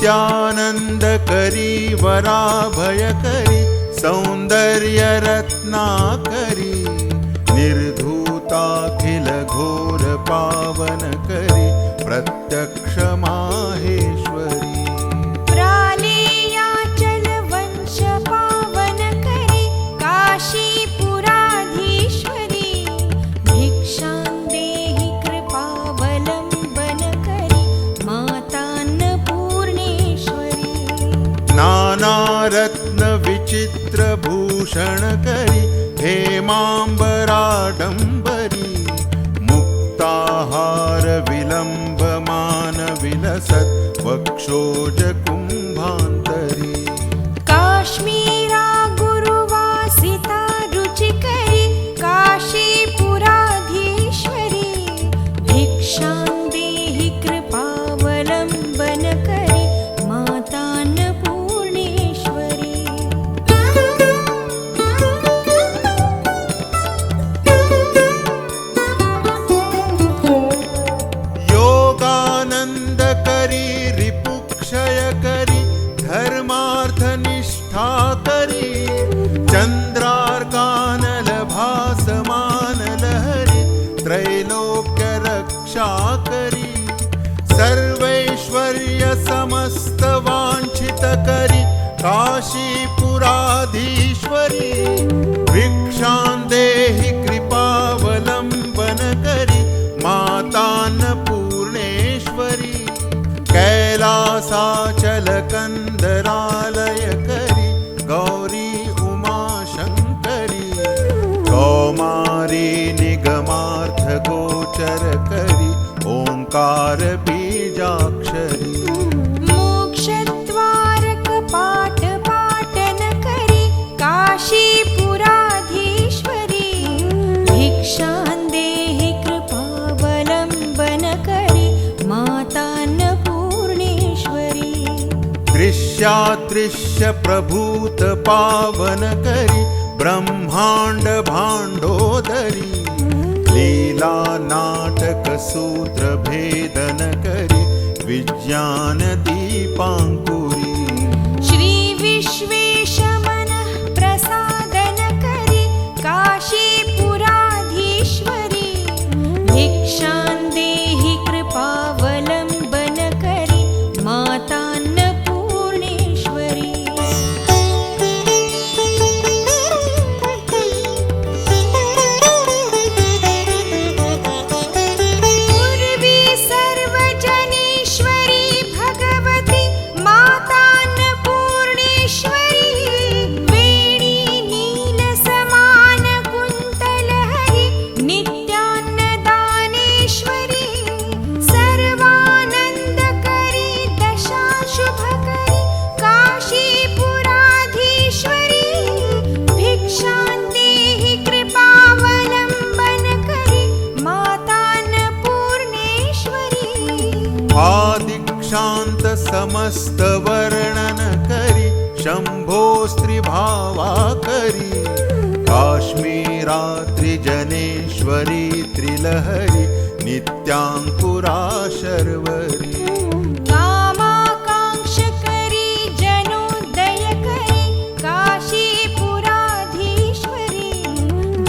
नित्यानन्दकरी वराभयकरी सौन्दर्यरत्नाकरी निर्धूताखिल घोर पावनकरी प्रत्यक्ष माहेश्वरी प्रालेयाचल वंश पावनकरी काशीपुराधीश्वरी भिक्षां देहि कृपावलम्बनकरी मातान्नपूर्णेश्वरी नानारत्न विचित्र भूषणकरी हेमाम्बराडम्बरी मुक्ताहार विलम्बमान विलसत् वक्षोज कुम्भान्तरी काश्मीरा गुरुवासिता रुचिकरी काशीपुराधीश्वरी भिक्षां देहि कृपावलम्बनकरी मातान्नपूर्णेश्वरी योगानन्दकरी रिपुक्षयकरी धर्मार्थनिष्ठाकरी चन्द्रार्कानलभासमानलहरी त्रैलोक्यरक्षाकरी सर्वैश्वर्यसमस्तवाञ्छितकरी काशीपुराधीश्वरी भिक्षां देहि कृपावलम्बनकरी मातान्नपूर्णेश्वरी कैलासाचलकन्दरालयकरी गौरी उमाशङ्करी कौमारी निगमार्थगोचरकरी ओङ्कार बीजाक्षरी मोक्षद्वारकपाटपाटनकरी काशीपुराधीश्वरी भिक्षां देहि कृपावलम्बनकरी मातान्नपूर्णेश्वरी दृश्यादृश्य प्रभूत पावनकरी ब्रह्माण्ड भाण्डोदरी लीला नाटक सूत्र भेदनकरी विज्ञान दीपाङ्कुरी श्री विश्वेश मनः प्रसादनकरी काशीपुराधीश्वरी भिक्षां देहि कृपावलम्बनकरी मातान्नपूर्णेश्वरी पूर्वी सर्वजनेश्वरी भगवती मातान्नपूर्णेश्वरी वेणी नीलसमानकुन्तलहरी नित्यान्नदानेश्वरी सर्वानन्दकरी दशाशुभकरी काशीपुराधीश्वरी भिक्षां देहि कृपावलम्बनकरी मातान्नपूर्णेश्वरी आदिक्षान्त समस्त वर्णनकरी शम्भो स्त्रीभावाकरी काश्मीरात्रिजनेश्वरी त्रिलहरी नित्याङ्कुरा शर्वरी कामाकाङ्क्षकरी जनोदयकरी काशीपुराधीश्वरी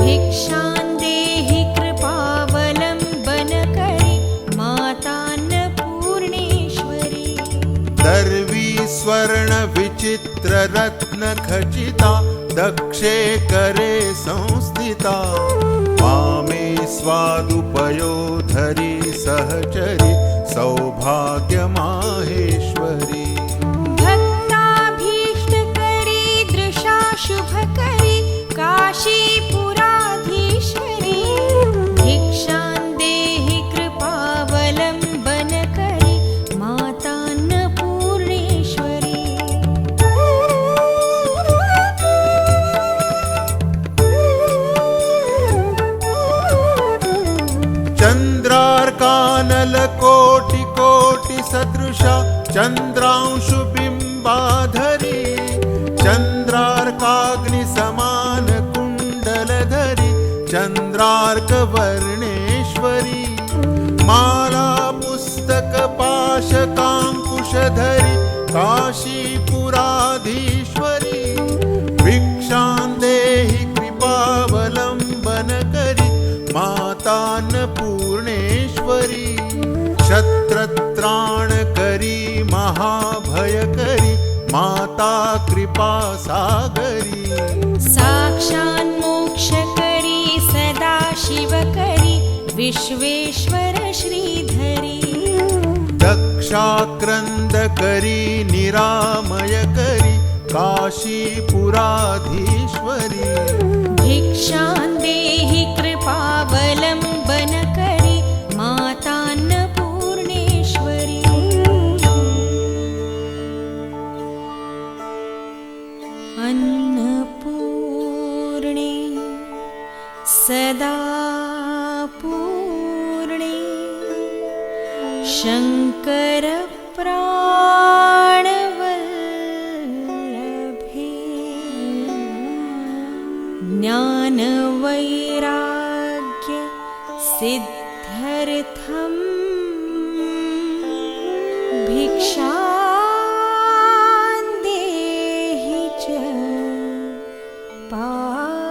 भिक्षां देहि कृपावलम्बनकरी मातान्नपूर्णेश्वरी दर्वी स्वर्ण विचित्र रत्न खचिता दक्षे करे संस्थिता वामे स्वादुपयोधरी सहचरी सौभाग्य माहेश्वरी भक्ताभीष्टकरी दृशाशुभकरी काशीपुराधीश्वरी भिक्षां देहि कृपावलम्बनकरी मातान्नपूर्णेश्वरी चन्द्रार्कानलकोटि सदृशा चन्द्रांशुबिम्बाधरी चन्द्रार्काग्निसमानकुण्डलधरी चन्द्रार्कवर्णेश्वरी माला पुस्तकपाशकाङ्कुशधरी काशीपुराधीश्वरी भिक्षां देहि कृपावलम्बन करि मातान्नपूर्णेश्वरी क्षत्रत्राण करी महाभय करी माता कृपा सागरी साक्षान्मोक्ष करी सदा शिव करी विश्वेश्वर श्रीधरी दक्षाक्रंद करी निरामय करी काशीपुराधीश्वरी भिक्षां देहि कृपावलम्बन करी मातान्नपूर्णेश्वरी अन्नपूर्णे सदा पूर्णे शंकर प्राणवल्लभे ज्ञानवैराग्य सिद्ध्यर्थं भिक्षां देहि च पार्वती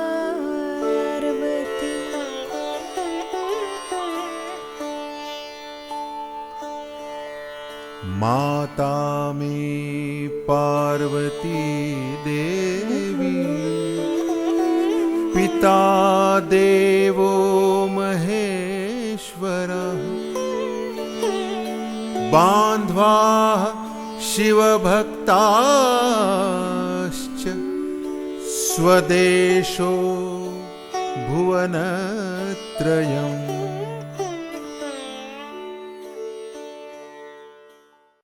माता मे पार्वती देवी पिता देवो महेश्वरः बान्ध्वा शिवभक्ताश्च स्वदेशो भुवनत्रयम्